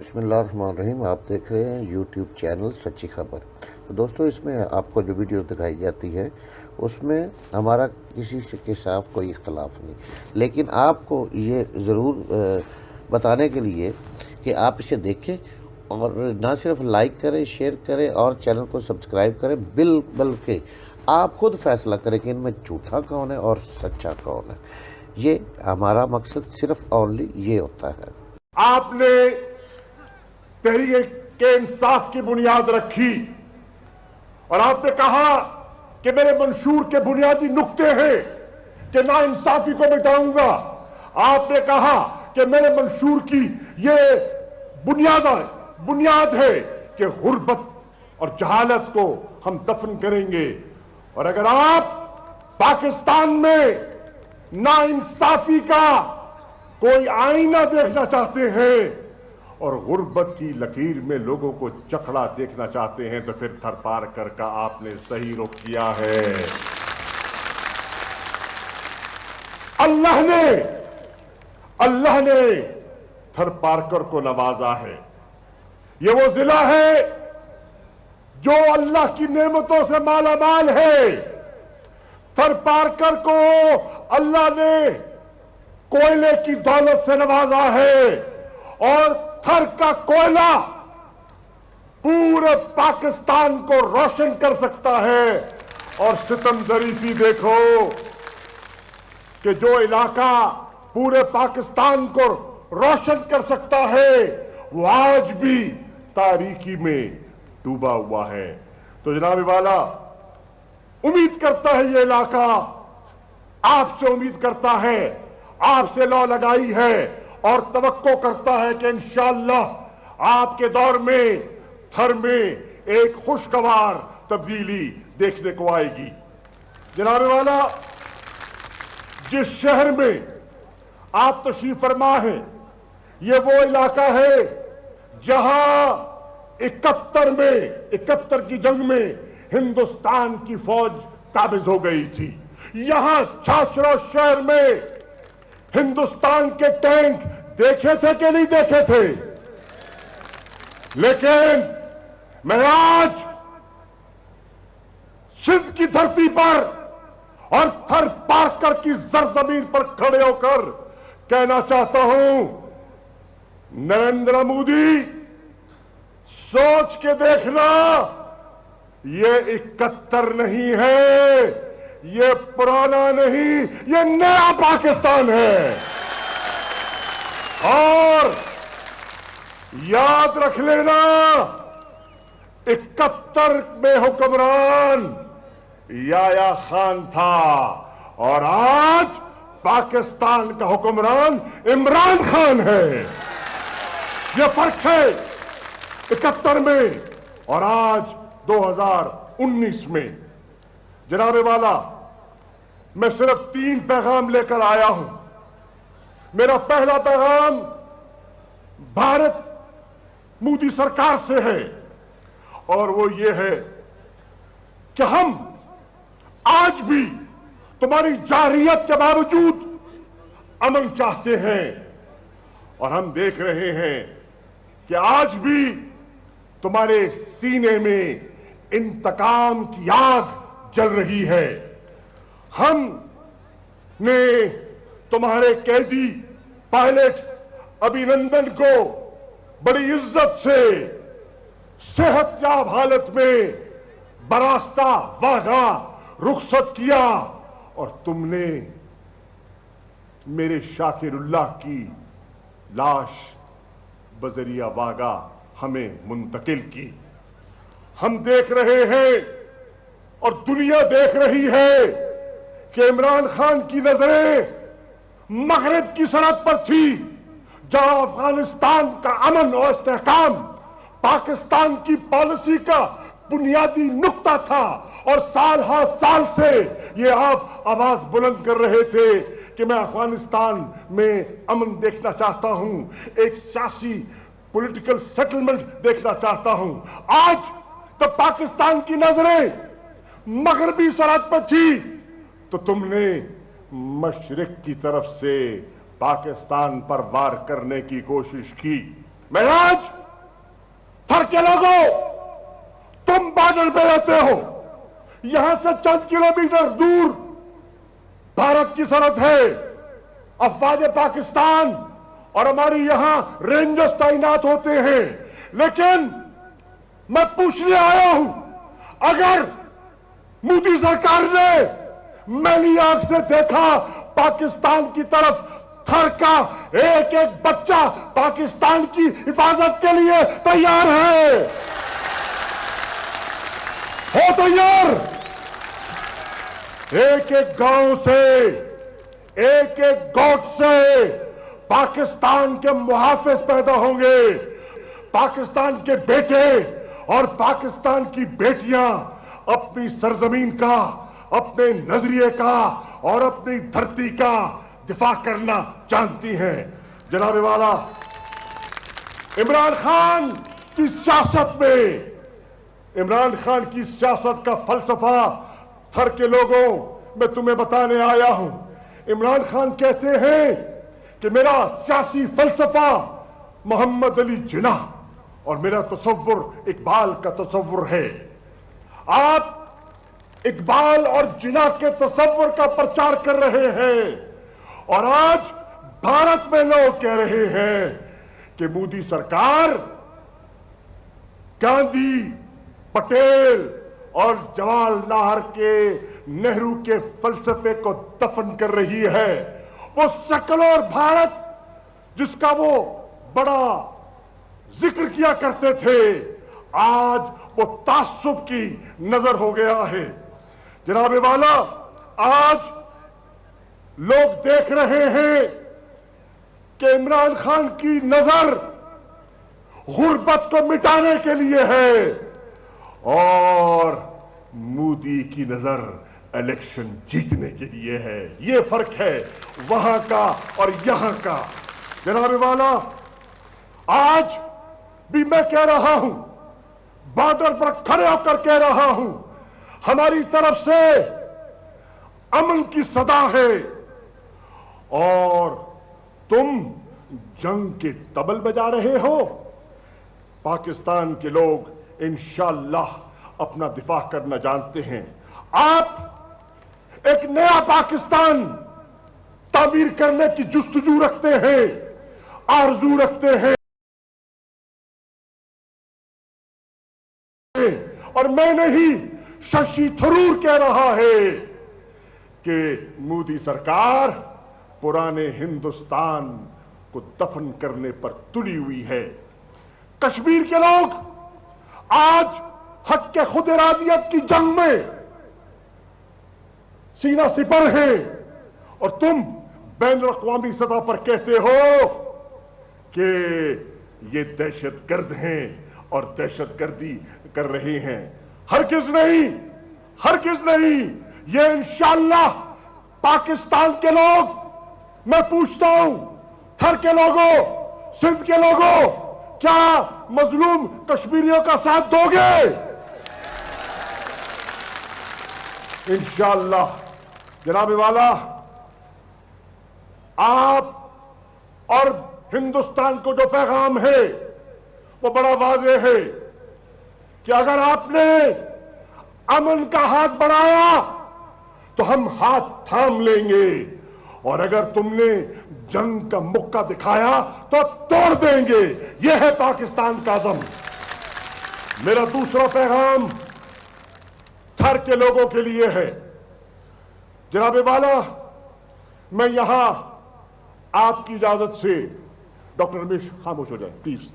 बिस्मिल्लाहिर्रहमानिर्रहीम। आप देख रहे हैं यूट्यूब चैनल सच्ची खबर। तो दोस्तों, इसमें आपको जो वीडियो दिखाई जाती है उसमें हमारा किसी से के साथ कोई इख्तलाफ नहीं, लेकिन आपको ये ज़रूर बताने के लिए कि आप इसे देखें और ना सिर्फ लाइक करें, शेयर करें और चैनल को सब्सक्राइब करें, बल्कि आप खुद फैसला करें कि इनमें झूठा कौन है और सच्चा कौन है। ये हमारा मकसद सिर्फ ओनली ये होता है। आपने तहरीक के इंसाफ की बुनियाद रखी और आपने कहा कि मेरे मंशूर के बुनियादी नुक्ते हैं कि ना इंसाफी को मिटाऊंगा। आपने कहा कि मेरे मंशूर की ये बुनियाद है कि गुर्बत और जहालत को हम दफन करेंगे। और अगर आप पाकिस्तान में ना इंसाफी का कोई आईना देखना चाहते हैं और गुर्बत की लकीर में लोगों को चखड़ा देखना चाहते हैं तो फिर थरपारकर का आपने सही रुख किया है। अल्लाह ने थरपारकर को नवाजा है। ये वो जिला है जो अल्लाह की नेमतों से मालामाल है। थरपारकर को अल्लाह ने कोयले की दौलत से नवाजा है और थर का कोयला पूरे पाकिस्तान को रोशन कर सकता है। और सितम ज़रीफी देखो कि जो इलाका पूरे पाकिस्तान को रोशन कर सकता है वो आज भी तारीकी में डूबा हुआ है। तो जनाब वाला, उम्मीद करता है ये इलाका, आपसे उम्मीद करता है, आपसे लौ लगाई है और तवक्को करता है कि इंशाअल्लाह आपके दौर में थर में एक खुशगवार तब्दीली देखने को आएगी। जनाब वाला, जिस शहर में आप तशरीफ फरमा हैं ये वो इलाका है जहां 71 की जंग में हिंदुस्तान की फौज काबिज हो गई थी। यहां छाछरा शहर में हिंदुस्तान के टैंक देखे थे कि नहीं देखे थे? लेकिन मैं आज सिंध की धरती पर और थर पारकर की सरजमीन पर खड़े होकर कहना चाहता हूं, नरेंद्र मोदी, सोच के देखना, ये 71 नहीं है, ये पुराना नहीं, ये नया पाकिस्तान है। और याद रख लेना, 71 में हुक्मरान याया खान था और आज पाकिस्तान का हुक्मरान इमरान खान है। ये फर्क है 71 में और आज 2019 में। जनाबे वाला, मैं सिर्फ 3 पैगाम लेकर आया हूं। मेरा पहला पैगाम भारत मोदी सरकार से है और वो ये है कि हम आज भी तुम्हारी जारियत के बावजूद अमन चाहते हैं और हम देख रहे हैं कि आज भी तुम्हारे सीने में इंतकाम की आग जल रही है। हमने तुम्हारे कैदी पायलट अभिनंदन को बड़ी इज्जत से सेहतयाब हालत में बरास्ता वाघा रुखसत किया और तुमने मेरे शाकिरुल्लाह की लाश बजरिया वागा हमें मुंतकिल की। हम देख रहे हैं और दुनिया देख रही है कि इमरान खान की नजरें मगरिब की सरहद पर थी, जहां अफगानिस्तान का अमन और इस्तेहकाम पाकिस्तान की पॉलिसी का बुनियादी नुक्ता था। और साल हर साल से ये आप आवाज बुलंद कर रहे थे कि मैं अफगानिस्तान में अमन देखना चाहता हूं, एक सियासी पॉलिटिकल सेटलमेंट देखना चाहता हूं। आज तो पाकिस्तान की नजरें मगरबी सरहद पर थी तो तुमने मशरिक की तरफ से पाकिस्तान पर वार करने की कोशिश की। मैं आज थर के लोगों, तुम बॉर्डर पे रहते हो, यहां से चंद किलोमीटर दूर भारत की सरहद है, अफवाज पाकिस्तान और हमारी यहां रेंजर्स तैनात होते हैं। लेकिन मैं पूछने आया हूं, अगर मोदी सरकार ने मैली आंख से देखा पाकिस्तान की तरफ, थर का एक एक बच्चा पाकिस्तान की हिफाजत के लिए तैयार है, हो तैयार। एक एक गांव से, एक एक गोट से पाकिस्तान के मुहाफिज पैदा होंगे। पाकिस्तान के बेटे और पाकिस्तान की बेटियां अपनी सरजमीन का, अपने नजरिए का और अपनी धरती का दिफा करना जानती हैं। जनाब वाला, इमरान खान की सियासत में, इमरान खान की सियासत का फलसफा थर के लोगों मैं तुम्हें बताने आया हूं। इमरान खान कहते हैं कि मेरा सियासी फलसफा मोहम्मद अली जिन्नाह और मेरा तसव्वुर इकबाल का तसव्वुर है। आप इकबाल और जिन्नाह के तसव्वुर का प्रचार कर रहे हैं और आज भारत में लोग कह रहे हैं कि मोदी सरकार गांधी, पटेल और जवाहरलाल के, नेहरू के फलसफे को दफन कर रही है। वो शकल और भारत जिसका वो बड़ा जिक्र किया करते थे, आज वो तासुब की नजर हो गया है। जनाब वाला, आज लोग देख रहे हैं कि इमरान खान की नजर गुर्बत को मिटाने के लिए है और मोदी की नजर इलेक्शन जीतने के लिए है। ये फर्क है वहां का और यहां का। जनाब वाला, आज भी मैं कह रहा हूं, बॉर्डर पर खड़े होकर कह रहा हूं, हमारी तरफ से अमन की सदा है और तुम जंग के तबल बजा रहे हो। पाकिस्तान के लोग इंशाअल्लाह अपना दिफा करना जानते हैं। आप एक नया पाकिस्तान तामीर करने की जुस्तजू रखते हैं, आरजू रखते हैं, और मैं नहीं, शशि थरूर कह रहा है कि मोदी सरकार पुराने हिंदुस्तान को दफन करने पर तुली हुई है। कश्मीर के लोग आज हक के खुद इरादियत की जंग में सीना सिपर हैं और तुम बैन अवी सतह पर कहते हो कि ये दहशतगर्द हैं और दहशतगर्दी कर रहे हैं। हरगिज नहीं, हरगिज नहीं। ये इंशाअल्लाह पाकिस्तान के लोग, मैं पूछता हूं, थर के लोगों, सिंध के लोगों, क्या मजलूम कश्मीरियों का साथ दोगे? इंशाअल्लाह। जनाब वाला, आप और हिंदुस्तान को जो पैगाम है वो बड़ा वाज़ेह है कि अगर आपने अमन का हाथ बढ़ाया तो हम हाथ थाम लेंगे और अगर तुमने जंग का मुक्का दिखाया तो तोड़ देंगे। यह है पाकिस्तान का अज़म। मेरा दूसरा पैगाम थर के लोगों के लिए है। जनाब वाला, मैं यहां आपकी इजाजत से, डॉक्टर रमेश खामोश हो जाए प्लीज,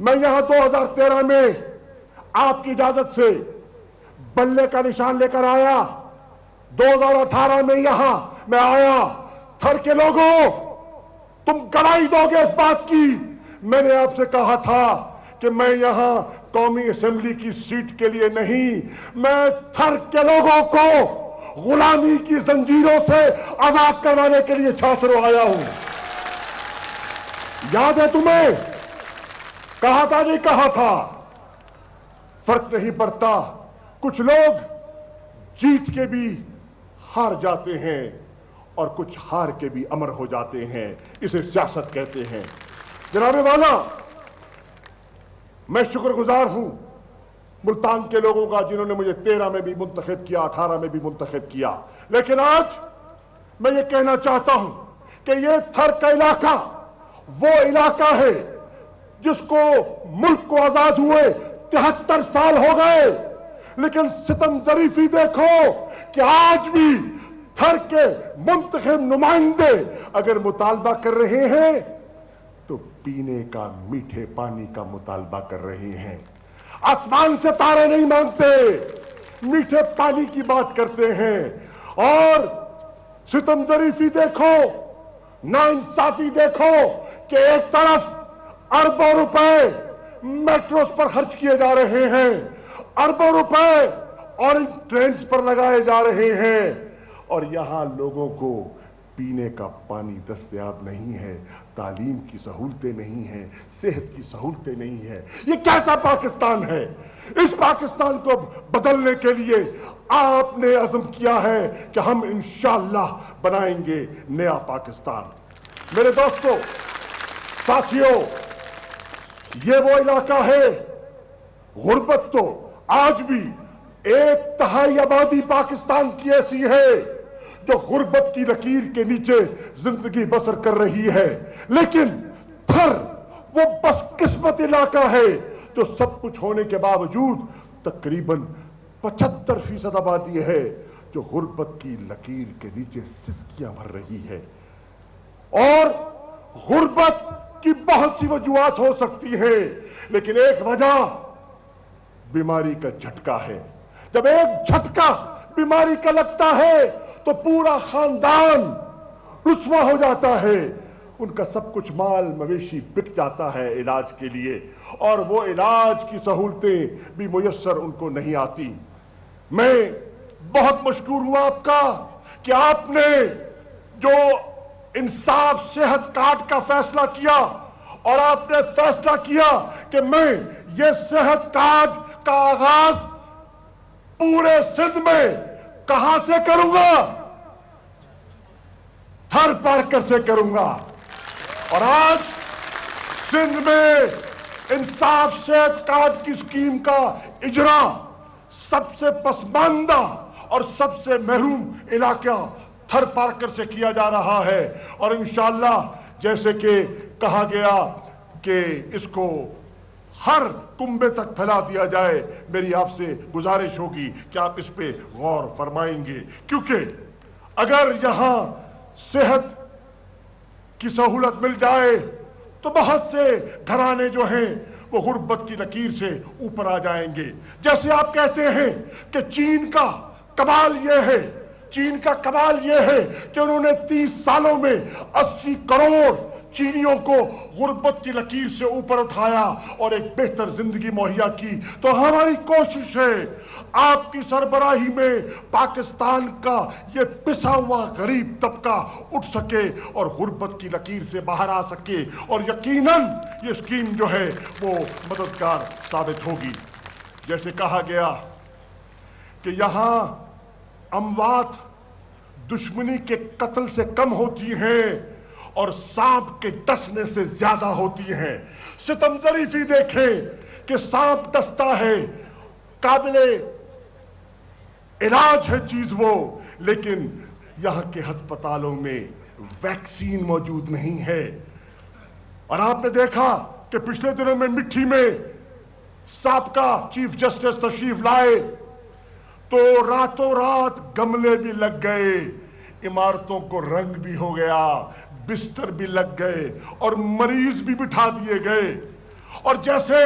मैं यहां 2013 में आपकी इजाजत से बल्ले का निशान लेकर आया। 2018 में यहां मैं आया। थर के लोगों, तुम गवाही दोगे इस बात की। मैंने आपसे कहा था कि मैं यहां कौमी असेंबली की सीट के लिए नहीं, मैं थर के लोगों को गुलामी की जंजीरों से आजाद करवाने के लिए छाछरो आया हूं। याद है तुम्हें? कहा था, नहीं कहा था? फर्क नहीं पड़ता। कुछ लोग जीत के भी हार जाते हैं और कुछ हार के भी अमर हो जाते हैं। इसे सियासत कहते हैं। जनाब वाला, मैं शुक्रगुजार हूं मुल्तान के लोगों का जिन्होंने मुझे 13 में भी मुंतखब किया, 18 में भी मुंतखब किया। लेकिन आज मैं ये कहना चाहता हूं कि ये थर का इलाका वो इलाका है जिसको मुल्क को आजाद हुए 73 साल हो गए, लेकिन सितम ज़रीफ़ी देखो कि आज भी थर के मुंतखब नुमाइंदे अगर मुतालबा कर रहे हैं तो पीने का मीठे पानी का मुतालबा कर रहे हैं। आसमान से तारे नहीं मांगते, मीठे पानी की बात करते हैं। और सितम ज़रीफ़ी देखो, नाइंसाफी देखो कि एक तरफ अरबों रुपए मेट्रोस पर खर्च किए जा रहे हैं, अरबों रुपए ऑरेंज ट्रेन्स पर लगाए जा रहे हैं, और यहां लोगों को पीने का पानी दस्तयाब नहीं है, तालीम की सहूलतें नहीं है, सेहत की सहूलतें नहीं है। ये कैसा पाकिस्तान है? इस पाकिस्तान को बदलने के लिए आपने अज़म किया है कि हम इंशाअल्लाह बनाएंगे नया पाकिस्तान। मेरे दोस्तों, साथियों, ये वो इलाका है, गुर्बत तो आज भी 1/3 आबादी पाकिस्तान की ऐसी है जो गुर्बत की लकीर के नीचे जिंदगी बसर कर रही है। लेकिन थर वो बदकिस्मत इलाका है जो सब कुछ होने के बावजूद तकरीबन 75% आबादी है जो गुर्बत की लकीर के नीचे सिसकियां भर रही है। और गुर्बत की बहुत सी वजूहात हो सकती है, लेकिन एक वजह बीमारी का झटका है। जब एक झटका बीमारी का लगता है तो पूरा खानदान रुस्वा हो जाता है, उनका सब कुछ माल मवेशी बिक जाता है इलाज के लिए, और वो इलाज की सहूलतें भी मुयस्सर उनको नहीं आती। मैं बहुत मशकूर हूं आपका कि आपने जो इंसाफ सेहत कार्ड का फैसला किया, और आपने फैसला किया कि मैं ये सेहत कार्ड का आगाज पूरे सिंध में कहां से करूंगा? थर पार्कर से करूंगा। और आज सिंध में इंसाफ सेहत कार्ड की स्कीम का इजरा सबसे पसमानदा और सबसे महरूम इलाका थर पार्कर से किया जा रहा है। और इंशाअल्लाह जैसे कि कहा गया कि इसको हर कुंबे तक फैला दिया जाए, मेरी आपसे गुजारिश होगी कि आप इस पे गौर फरमाएंगे, क्योंकि अगर यहां सेहत की सहूलत मिल जाए तो बहुत से घराने जो हैं वो गुर्बत की लकीर से ऊपर आ जाएंगे। जैसे आप कहते हैं कि चीन का कमाल ये है, चीन का कमाल ये है कि उन्होंने 30 सालों में 80 करोड़ चीनियों को गुर्बत की लकीर से ऊपर उठाया और एक बेहतर जिंदगी मुहैया की। तो हमारी कोशिश है आपकी सरबराही में पाकिस्तान का ये पिसा हुआ गरीब तबका उठ सके और गुर्बत की लकीर से बाहर आ सके, और यकीनन ये स्कीम जो है वो मददगार साबित होगी। जैसे कहा गया कि यहां अमवात दुश्मनी के कत्ल से कम होती हैं और सांप के डसने से ज्यादा होती हैं। सितम ज़रीफ़ी देखें कि सांप डसता है, काबिले इलाज है चीज वो, लेकिन यहां के अस्पतालों में वैक्सीन मौजूद नहीं है। और आपने देखा कि पिछले दिनों में मिट्टी में साबका चीफ जस्टिस तशरीफ लाए तो रातों रात गमले भी लग गए, इमारतों को रंग भी हो गया, बिस्तर भी लग गए और मरीज भी बिठा दिए गए। और जैसे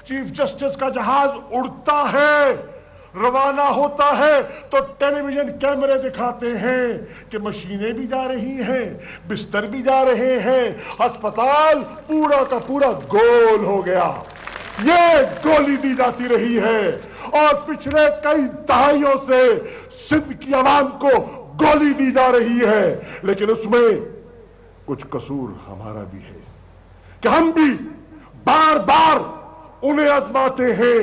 चीफ जस्टिस का जहाज उड़ता है, रवाना होता है, तो टेलीविजन कैमरे दिखाते हैं कि मशीनें भी जा रही हैं, बिस्तर भी जा रहे हैं, अस्पताल पूरा का पूरा गोल हो गया। ये गोली दी जाती रही है और पिछले कई दहाइयों से सिंध की आवाम को गोली दी जा रही है, लेकिन उसमें कुछ कसूर हमारा भी है कि हम भी बार बार उन्हें आजमाते हैं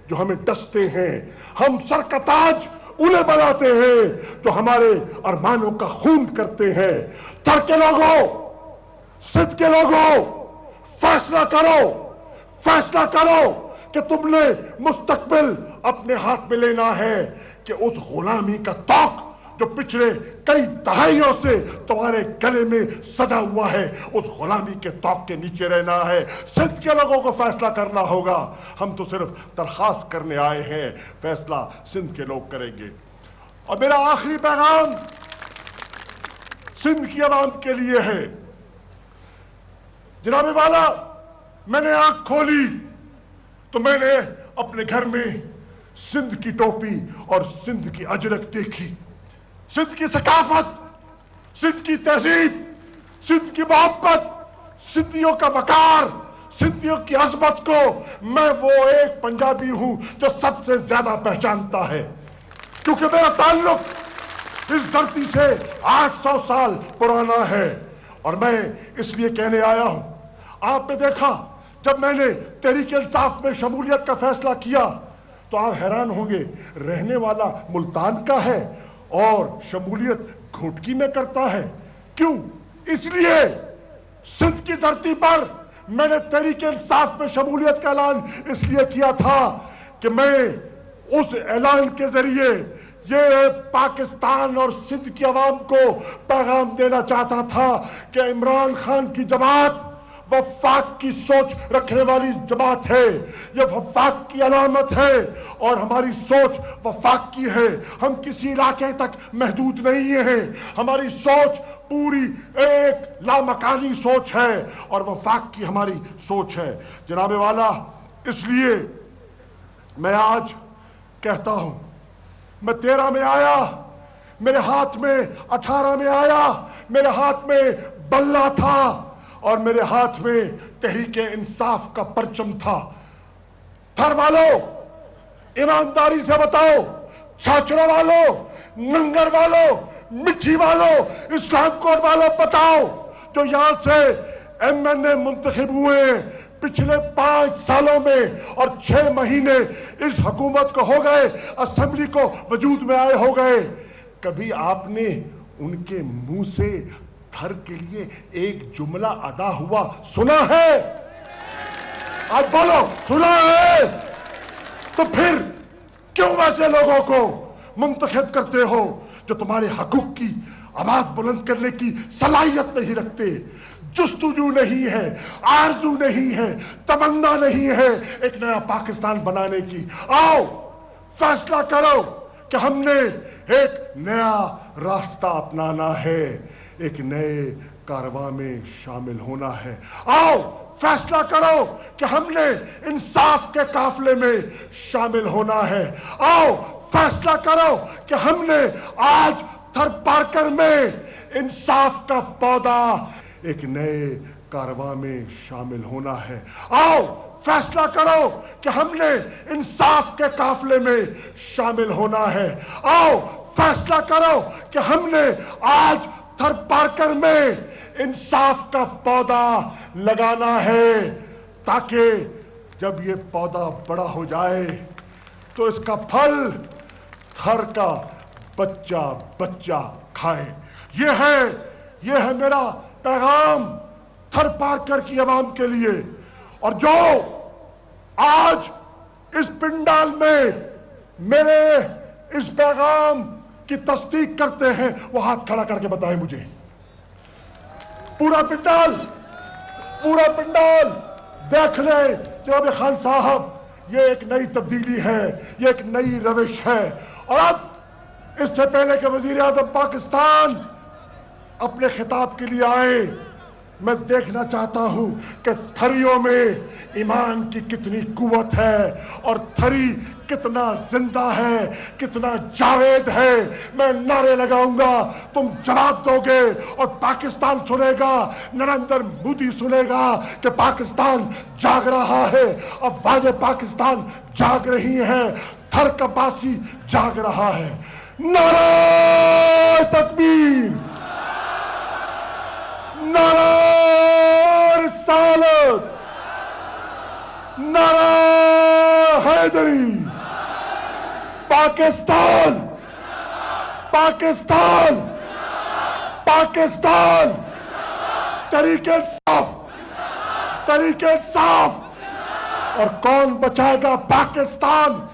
जो हमें डसते हैं, हम सर का ताज उन्हें बनाते हैं जो हमारे अरमानों का खून करते हैं। थर के लोगों, सिंध के लोगों, फैसला करो, फैसला करो कि तुमने मुस्तकबिल अपने हाथ में लेना है कि उस गुलामी का तौक जो पिछले कई दहाइयों से तुम्हारे गले में सजा हुआ है, उस गुलामी के तौक के नीचे रहना है। सिंध के लोगों को फैसला करना होगा। हम तो सिर्फ दरखास्त करने आए हैं, फैसला सिंध के लोग करेंगे। और मेरा आखिरी पैगाम सिंध की आवाम के लिए है। जनाब वाला, मैंने आंख खोली तो मैंने अपने घर में सिंध की टोपी और सिंध की अजरक देखी। सिंध की सकाफत, सिंध की तहजीब, सिंध की मोहब्बत, सिंधियों का वकार, सिंधियों की अजमत को मैं वो एक पंजाबी हूं जो सबसे ज्यादा पहचानता है, क्योंकि मेरा ताल्लुक इस धरती से 800 साल पुराना है। और मैं इसलिए कहने आया हूं, आपने देखा जब मैंने तहरीक इंसाफ में शमूलियत का फैसला किया तो आप हैरान होंगे, रहने वाला मुल्तान का है और शमूलियत घोटकी में करता है। क्यों? इसलिए सिंध की धरती पर मैंने तहरीक इंसाफ में शमूलियत का ऐलान इसलिए किया था कि मैं उस ऐलान के जरिए ये पाकिस्तान और सिंध की आवाम को पैगाम देना चाहता था कि इमरान खान की जमात वफाक की सोच रखने वाली जमात है, ये वफाक की अलामत है और हमारी सोच वफाक की है। हम किसी इलाके तक महदूद नहीं है, हमारी सोच पूरी एक लामकानी सोच है और वफाक की हमारी सोच है। जनाबे वाला, इसलिए मैं आज कहता हूं, मैं 13 में आया, मेरे हाथ में 18 में आया, मेरे हाथ में बल्ला था और मेरे हाथ में तहरीक इंसाफ का परचम था। थर वालों, ईमानदारी से बताओ, छाछड़ा वालों, नंगर वालों, मिट्टी वालों, इस्लाम कोट वालों, बताओ जो यहां से एमएनए मुंतखब हुए पिछले 5 सालों में और 6 महीने इस हुकूमत को हो गए, असेंबली को वजूद में आए हो गए, कभी आपने उनके मुंह से थर के लिए एक जुमला अदा हुआ सुना है? आज बोलो, सुना है? तो फिर क्यों वैसे लोगों को मुंतखब करते हो जो तुम्हारे हकूक की आवाज बुलंद करने की सलाहियत नहीं रखते, जुस्तुजू नहीं है, आरजू नहीं है, तमन्ना नहीं है एक नया पाकिस्तान बनाने की? आओ फैसला करो कि हमने एक नया रास्ता अपनाना है, एक नए कारवां में शामिल होना है। आओ फैसला करो कि हमने इंसाफ के काफले में शामिल होना है। आओ फैसला करो कि हमने आज थर पारकर में इंसाफ का पौधा एक नए कारवां में शामिल होना है। आओ फैसला करो कि हमने इंसाफ के काफले में शामिल होना है। आओ फैसला करो कि हमने आज थर पारकर में इंसाफ का पौधा लगाना है, ताकि जब ये पौधा बड़ा हो जाए तो इसका फल थर का बच्चा बच्चा खाए। ये है मेरा पैगाम थर पारकर की आवाम के लिए। और जो आज इस पिंडाल में मेरे इस पैगाम की तस्दीक करते हैं वो हाथ खड़ा करके बताएं मुझे। पूरा पिंडाल देख ले जनाब खान साहब, ये एक नई तब्दीली है, ये एक नई रविश है। और अब इससे पहले कि वजीर आज़म पाकिस्तान अपने खिताब के लिए आए, मैं देखना चाहता हूं कि थरियों में ईमान की कितनी कुव्वत है और थरी कितना जिंदा है, कितना जावेद है। मैं नारे लगाऊंगा, तुम जवाब दोगे और पाकिस्तान सुनेगा, नरेंद्र मोदी सुनेगा कि पाकिस्तान जाग रहा है, अफवाज पाकिस्तान जाग रही है, थर का बासी जाग रहा है। नारे तकबीर, नारा रिसालत, नारा हैदरी। पाकिस्तान, पाकिस्तान, पाकिस्तान, तहरीक इंसाफ, तहरीक इंसाफ, اور کون بچائے گا پاکستان؟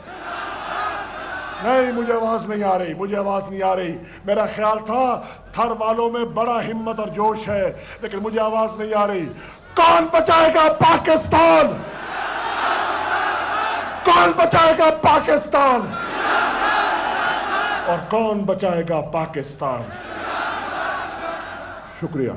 نہیں، مجھے آواز نہیں آ رہی، مجھے آواز نہیں آ رہی. میرا خیال تھا تھر والوں میں بڑا ہمت اور جوش ہے، لیکن مجھے آواز نہیں آ رہی. کون بچائے گا پاکستان؟ کون بچائے گا پاکستان؟ اور کون بچائے گا پاکستان؟ شکریہ.